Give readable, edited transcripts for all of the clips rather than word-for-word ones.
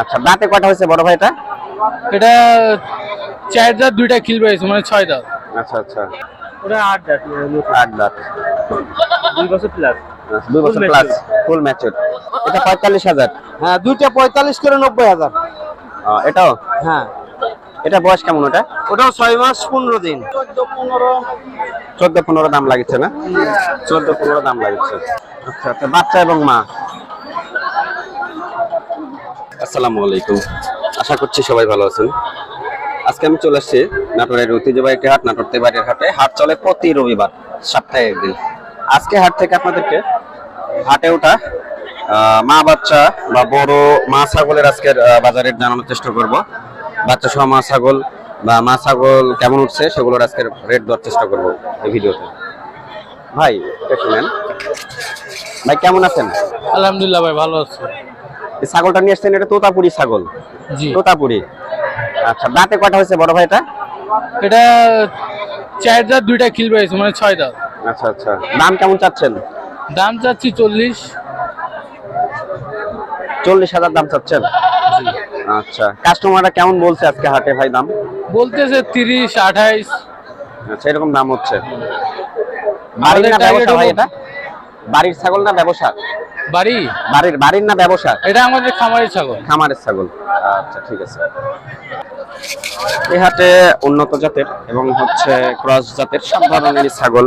আচ্ছা, দাঁতে কয়টা হয়েছে বড় ভাই এটা? এটা 4 দাঁত 2টা খিল পেয়েছে, মানে 6 দাঁত। আচ্ছা আচ্ছা, ওটা 8 দাঁত। 8 দাঁত, 2 বছর প্লাস। 2 বছর প্লাস, ফুল ম্যাচিউর। এটা 45,000। হ্যাঁ, দুইটা 45 করে 90,000। এটাও? হ্যাঁ, এটা বয়স কেমন ওটা? ওটাও 6 মাস 15 দিন। 14-15 দাম লাগছে না? 14-15 দাম লাগছে। আচ্ছা আচ্ছা, বাচ্চা এবং মা। আসসালামু আলাইকুম, আশা করছি সবাই ভালো আছেন। আজকে আমি চলে আসছি নাটোরের ঐতিহ্যবাহী একটি হাট, নাটোর তেবাড়ির হাটে। হাট চলে প্রতি রবিবার, সপ্তাহে একদিন। আজকে হাট থেকে আপনাদেরকে হাটে ওঠা মা বাচ্চা বা বড় মা ছাগলের আজকের বাজারের জানানোর চেষ্টা করব। বাচ্চা সহ মা ছাগল বা মা ছাগল কেমন উঠছে সেগুলোর আজকের রেট দেওয়ার চেষ্টা করব এই ভিডিওতে। ভাই এটা শুনেন, ভাই কেমন আছেন? আলহামদুলিল্লাহ ভাই, ভালো আছে। এই ছাগলটা নিয়ে আসছেন, এটা তোতাপুরি ছাগল? জি। তোতাপুরি। আচ্ছা, দাঁতে কয়টা হয়েছে বড় ভাই এটা? এটা 4 দাঁত 2টা খিল পেয়েছে, মানে 6 দাঁত। আচ্ছা আচ্ছা, দাম কেমন চাচ্ছেন? দাম চাচ্ছি 40,000 দাম চাচ্ছেন? আচ্ছা, কাস্টমাররা কেমন বলছে আজকে হাটে ভাই দাম? বলতেছে 30, 28। আচ্ছা, এরকম দাম হচ্ছে। বাড়ির না ব্যবসা ভাই এটা? বাড়ির ছাগল না ব্যবসা? বাড়ি। বাড়ির না ব্যবসা? এটা আমাদের খামারের ছাগল। খামারের ছাগল। আচ্ছা ঠিক আছে। এই হাটে উন্নত জাতের এবং হচ্ছে ক্রস জাতের সব ধরনের ছাগল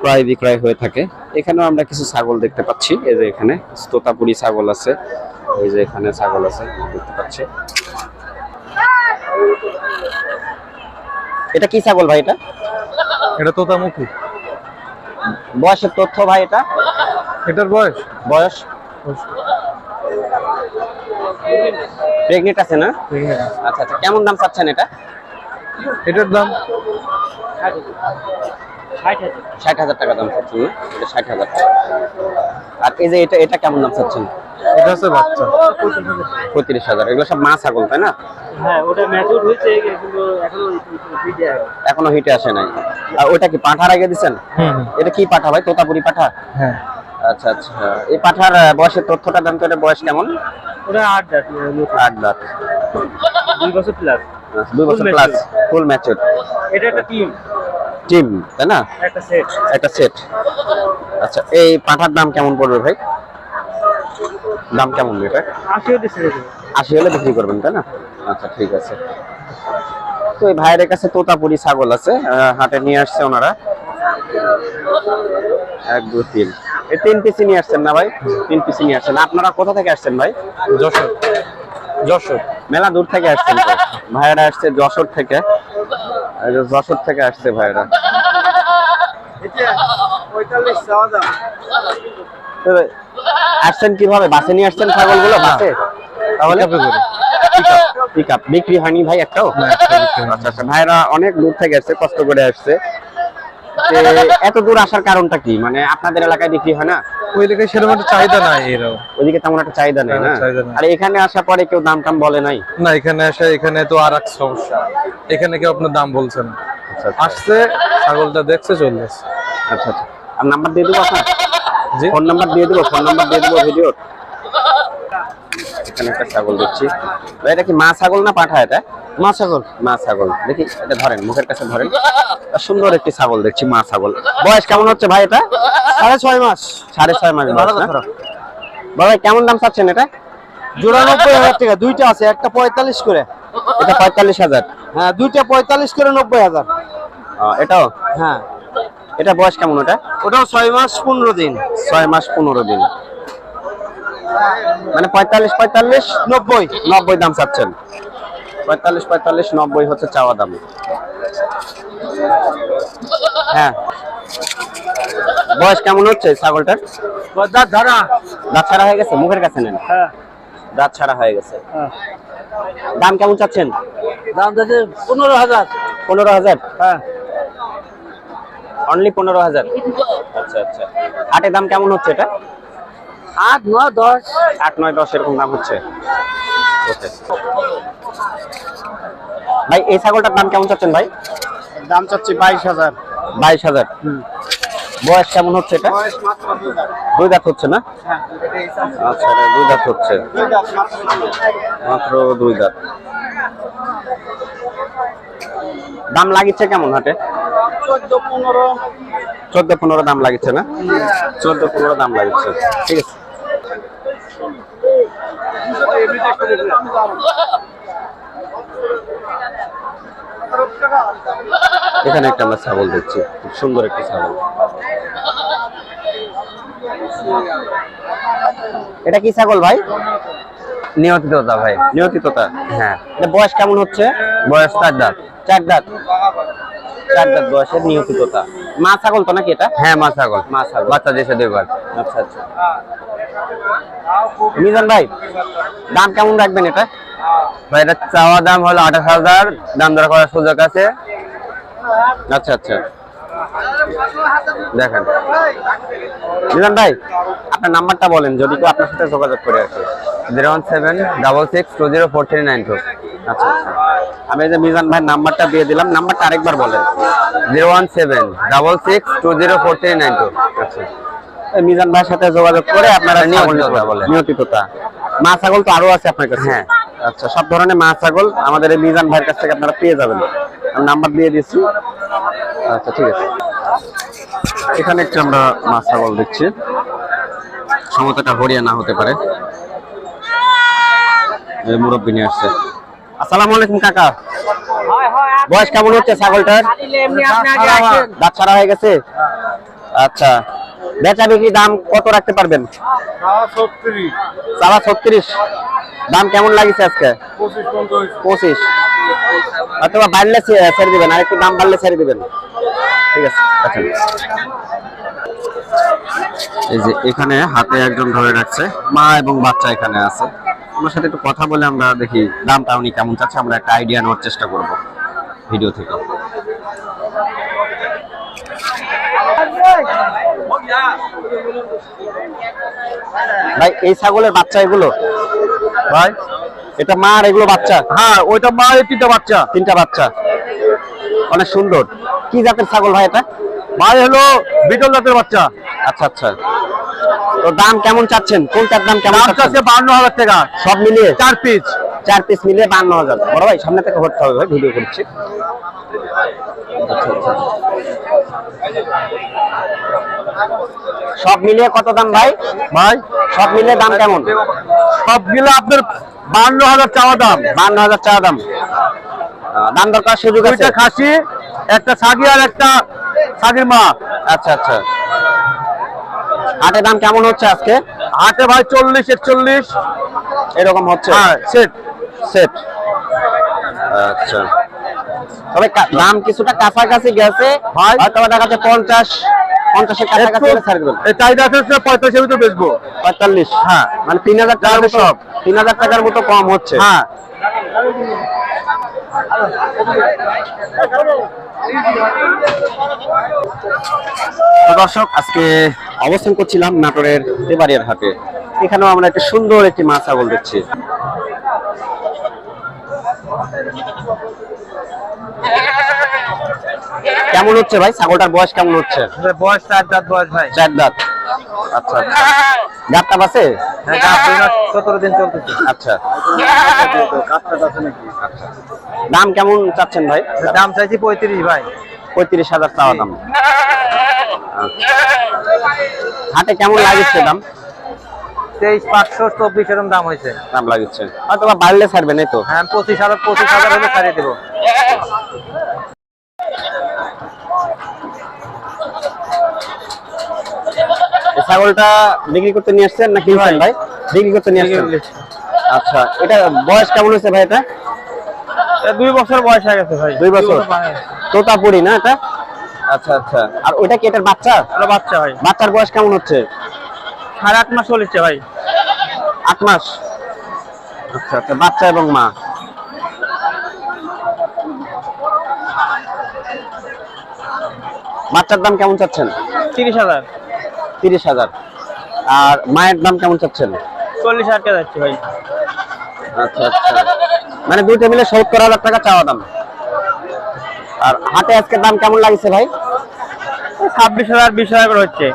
ক্রয় বিক্রয় হয়ে থাকে। এখানেও আমরা কিছু ছাগল দেখতে পাচ্ছি। এই যে এখানে তোতাপুরি ছাগল আছে, এই যে এখানে ছাগল আছে দেখতে পাচ্ছি। এটা কি ছাগল ভাই এটা? এটা তোতামুখী। বয়সের তথ্য ভাই এটা? এটার বয়স প্রেগনেন্ট আছে না? আচ্ছা আচ্ছা, কেমন দাম চাচ্ছেন এটা? এটার দাম 60,000 টাকা দাম চাচ্ছেন না? এটা 60,000 টাকা। আর এই যে এটা কেমন দাম চাচ্ছেন? এটা হচ্ছে বাচ্চা। 35,000। এগুলো সব মা ছাগল তাই না? হ্যাঁ, ওটা ম্যাচিউর হয়েছে কিন্তু এখনো হিটে আসে নাই। আর ওটা কি পাঠার আগে দিছেন? এটা কি পাঠা ভাই? তোতাপুরি পাঠা? হ্যাঁ। আচ্ছা আচ্ছা, এই পাঠার বয়সের তথ্যটা দেন তো। এটা বয়স কেমন? ওটা 8 দাঁত। 8 দাঁত, 2 বছর প্লাস। 2 বছর প্লাস, ফুল ম্যাচিউর। এটা একটা টিম তাই না? একটা সেট। আচ্ছা, এই পাঠার দাম কেমন পড়বে ভাই? দাম কেমন এটা? 80 হতে ছেড়ে দেবে। 80 হলে বিক্রি করবেন তাই না? আচ্ছা ঠিক আছে। তো এই ভাইয়ের কাছে তোতাপুরি ছাগল আছে, হাটে নিয়ে আসছে ওনারা। 1 2 3, এই 3 পিসি নিয়ে আসছেন না ভাই? 3 পিসি নিয়ে আসছেন। আপনারা কোথা থেকে আসছেন ভাই? যশোর। মেলা দূর থেকে আসছেন তো। ভাইয়েরা আসছে যশোর থেকে। এই যে যশোর থেকে আসছে ভাইয়েরা। তো আসছেন কিভাবে? বাসে নিয়ে আসছেন ছাগলগুলো? বাসে? তাহলে পিকআপ বিক্রি হয়নি ভাই একটাও? আচ্ছা আচ্ছা, ভাইরা অনেক দূর থেকে আসছে, কষ্ট করে আসছে। এত দূর আসার কারণটা কি? মানে আপনাদের এলাকায় বিক্রি হয় না? ওই এলাকায় সেরকম একটা চাহিদা নাই, এরও ওইদিকে তেমন একটা চাহিদা নেই না? আর এখানে আসার পরে কেউ দাম টাম বলে নাই? না, এখানে তো আর এক সমস্যা, এখানে কেউ আপনার দাম বলছে না। আচ্ছা আসছে, ছাগলটা দেখছে, চলে আসছে। আচ্ছা আচ্ছা, আর নাম্বার দিয়ে দেবো আপনার? জি, ফোন নাম্বার দিয়ে দেবো ভিডিওর। এখানে একটা ছাগল দেখছি ভাই, এটা কি মা ছাগল না পাঠা? এটা মা ছাগল। দেখি এটা ধরেন, মুখের কাছে ধরেন। সুন্দর একটি ছাগল দেখছি, মা ছাগল। বয়স কেমন হচ্ছে ভাই এটা? 6.5 মাস। 6.5 মাস বয়স না? ভাই কেমন দাম চাচ্ছেন এটা? জোড়া 90,000 টাকা। দুইটা আছে, একটা 45 করে। এটা 45,000। হ্যাঁ, দুইটা 45 করে 90,000। এটাও? হ্যাঁ। এটা বয়স কেমন ওটা? ওটাও 6 মাস 15 দিন। 6 মাস 15 দিন, মানে 45 90 দাম চাচ্ছেন। 45 90 হচ্ছে চাওয়া দাম। হ্যাঁ, বয়স কেমন হচ্ছে ছাগলটার? দাঁত ছাড়া হয়ে গেছে, মুখের কাছে নেন। হ্যাঁ, দাঁত ছাড়া হয়ে গেছে। দাম কেমন চাচ্ছেন? দাম যাচ্ছে 15,000। 15,000? হ্যাঁ, অনলি 15,000। আচ্ছা আচ্ছা, হাটে দাম কেমন হচ্ছে এটা? 8 9 10। 8 9 10 এরকম দাম হচ্ছে। ওকে ভাই, এই ছাগলটার দাম কেমন চাচ্ছেন ভাই? দাম চাচ্ছি 22,000। 22,000। বয়স কেমন হচ্ছে এটা? দুই দাঁত হচ্ছে না? আচ্ছা, এটা দুই দাঁত হচ্ছে, মাত্র দুই দাঁত। দাম লাগিচ্ছে কেমন হাটে? 14-15 দাম লাগিচ্ছে না? 14-15 দাম লাগিচ্ছে, ঠিক আছে। এখানে একটা আমরা ছাগল দেখছি, খুব সুন্দর একটি ছাগল। এটা কি ছাগল ভাই? নিয়মিততা ভাই। নিয়তিততা। হ্যাঁ, এটা বয়স কেমন হচ্ছে? বয়স 4 দাঁত। 4 দাঁত। 4 দাঁত বয়সের নিয়তিততা। মা ছাগল তো নাকি এটা? হ্যাঁ, মা ছাগল। মা ছাগল। বাচ্চা দিয়েছে 2 বার। আচ্ছা আচ্ছা। মিজান ভাই, দাম কেমন রাখবেন এটা? ভাই এটা চাওয়া দাম হলো 28,000, দাম দর করার সুযোগ আছে। আচ্ছা আচ্ছা। দেখেন, মিজান ভাই, আপনার নাম্বারটা বলেন যদি কেউ আপনার সাথে যোগাযোগ করে আসে। 01766204392। আচ্ছা আচ্ছা। আমি এই যে মিজান ভাইয়ের নাম্বারটা দিয়ে দিলাম, নাম্বারটা আরেকবার বলেন। 01766204392। আচ্ছা, এই মিজান ভাইয়ের সাথে যোগাযোগ করে আপনারা নিয়তিততা বলে। নিয়তিততা। মা ছাগল তো আরো আছে আপনার কাছে? হ্যাঁ। আচ্ছা, সব ধরনের মা ছাগল আমাদের এই মিজান ভাইয়ের কাছ থেকে আপনারা পেয়ে যাবেন। আমি নাম্বার দিয়ে দিচ্ছি। আচ্ছা, ঠিক আছে। এখানে একটু আমরা মা ছাগল দেখছি, সম্ভবত এটা হরিয়ানা হতে পারে। এই মুরব্বি নিয়ে আসছে। আসসালামু আলাইকুম কাকা, বয়স কেমন হচ্ছে ছাগলটার? দাঁত ছাড়া হয়ে গেছে? আচ্ছা, বেচা বিক্রি দাম কত রাখতে পারবেন? 36। দাম কেমন লাগিছে আজকে? 25। অথবা বাড়লে ছেড়ে দিবেন, আর একটু দাম বাড়লে ছেড়ে দিবেন, ঠিক আছে। আচ্ছা, এই যে এখানে হাতে একজন ধরে রাখছে, মা এবং বাচ্চা এখানে আছে। ওনার সাথে একটু কথা বলে আমরা দেখি দামটা উনি কেমন চাচ্ছে, আমরা একটা আইডিয়া নেওয়ার চেষ্টা করব ভিডিও থেকে। ভাই, এই ছাগলের বাচ্চা এগুলো? ভাই, এটা মা আর এগুলো বাচ্চা? হ্যাঁ, ওইটা মা, এই 3টা বাচ্চা। 3টা বাচ্চা, অনেক সুন্দর। কি জাতের ছাগল ভাই এটা? ভাই হলো বিটল জাতের বাচ্চা। আচ্ছা আচ্ছা। তো দাম কেমন চাচ্ছেন? কোনটার দাম কেমন দাম চাচ্ছে 52,000 টাকা, সব মিলিয়ে? 4 পিস। 4 পিস মিলিয়ে 52,000। বড় ভাই, সামনে থেকে হতে হবে ভাই, ভিডিও করছি। আচ্ছা আচ্ছা। সব মিলিয়ে কত দাম ভাই? ভাই সব মিলিয়ে দাম কেমন? সবগুলো আপনার 52,000 চাওয়া দাম। 52,000 চাওয়া দাম। দাম দরকার সুযোগ আছে? 2টা খাসি, একটা ছাগি আর একটা ছাগির মা। আচ্ছা আচ্ছা। হাটের দাম কেমন হচ্ছে আজকে? হাটে ভাই 40-41 এরকম হচ্ছে? হ্যাঁ, সেট। সেট। আচ্ছা, তবে দাম কিছুটা কাছাকাছি গেছে ভাই, হয়তো দেখা যাচ্ছে 50-এর কাছাকাছি হলে ছাড় দেবেন। এই চাহিদা আছে 45 এর ভিতরে বেচবো। 45? হ্যাঁ, মানে 3,000 টাকার মতো, 3,000 টাকার মতো কম হচ্ছে। হ্যাঁ। তো দর্শক, আজকে অবস্থান করছিলাম নাটোরের তেবাড়িয়ার হাটে। এখানেও আমরা একটা সুন্দর একটি মা ছাগল দেখছি। কেমন হচ্ছে ভাই ছাগলটার বয়স কেমন হচ্ছে? বয়স 4 দাঁত বয়স ভাই। 4 দাঁত। আচ্ছা আচ্ছা। দাঁতটা বাসে? 17 দিন চলতেছে। আচ্ছা। দাম কেমন চাচ্ছেন ভাই? দাম চাইছি 35 ভাই। 35,000 চাওয়া দাম। হাটে কেমন লাগছে দাম? 23,524 এরকম দাম হয়েছে। দাম লাগছে, হয়তো বা বাড়লে ছাড়বেন, এই তো? হ্যাঁ, 25,000 হলে ছাড়িয়ে দেবো। ছাগলটা বিক্রি করতে নিয়ে আসছেন না কিনছেন ভাই? বিক্রি করতে নিয়ে আসছেন। আচ্ছা, এটা বয়স কেমন হয়েছে ভাই? এটা 2 বছর বয়স হয়ে গেছে ভাই। 2 বছর। তোতাপুরি না এটা? আচ্ছা আচ্ছা। আর ওইটা কি এটার বাচ্চা? এটা বাচ্চা ভাই। বাচ্চার বয়স কেমন হচ্ছে? 8.5 মাস চলেছে ভাই। 8 মাস। আচ্ছা আচ্ছা, বাচ্চা এবং মা। বাচ্চার দাম কেমন চাচ্ছেন? 30,000। 30,000। আর মায়ের দাম কেমন চাচ্ছেন? 40,000 টাকা যাচ্ছে ভাই। আচ্ছা আচ্ছা, মানে দুইটা মিলে 70,000 টাকা চাওয়া দাম। আর হাটে আজকে দাম কেমন লাগছে ভাই? 26,000 20,000 করে হচ্ছে।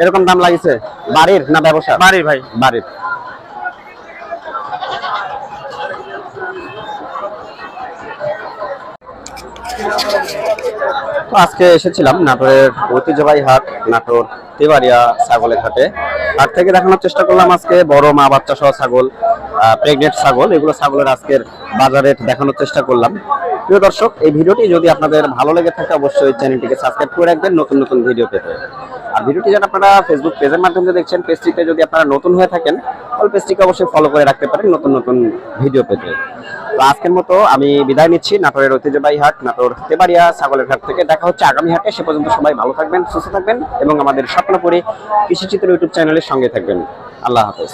এরকম দাম লাগিছে বাড়ির না ব্যবসা? বাড়ির ভাই। বাড়ির। তো আজকে এসেছিলাম নাটোরের ঐতিহ্যবাহী হাট নাটোর তেবাড়িয়া ছাগলের হাটে। হাট থেকে দেখানোর চেষ্টা করলাম আজকে বড় মা বাচ্চা সহ ছাগল, প্রেগনেন্ট ছাগল, এগুলো ছাগলের আজকের বাজারে দেখানোর চেষ্টা করলাম। প্রিয় দর্শক, এই ভিডিওটি যদি আপনাদের ভালো লেগে থাকে অবশ্যই চ্যানেলটিকে সাবস্ক্রাইব করে রাখবেন নতুন নতুন ভিডিও পেতে। আর ভিডিওটি যারা আপনারা ফেসবুক পেজের মাধ্যমে দেখছেন, পেজটিতে যদি আপনারা নতুন হয়ে থাকেন তাহলে পেজটিকে অবশ্যই ফলো করে রাখতে পারেন নতুন নতুন ভিডিও পেতে। তো আজকের মতো আমি বিদায় নিচ্ছি নাটোরের ঐতিহ্যবাহী হাট নাটোর তেবাড়িয়া ছাগলের হাট থেকে। দেখা হচ্ছে আগামী হাটে। সে পর্যন্ত সবাই ভালো থাকবেন, সুস্থ থাকবেন এবং আমাদের স্বপ্নপুরী কৃষিচিত্র ইউটিউব চ্যানেলের সঙ্গে থাকবেন। আল্লাহ হাফেজ।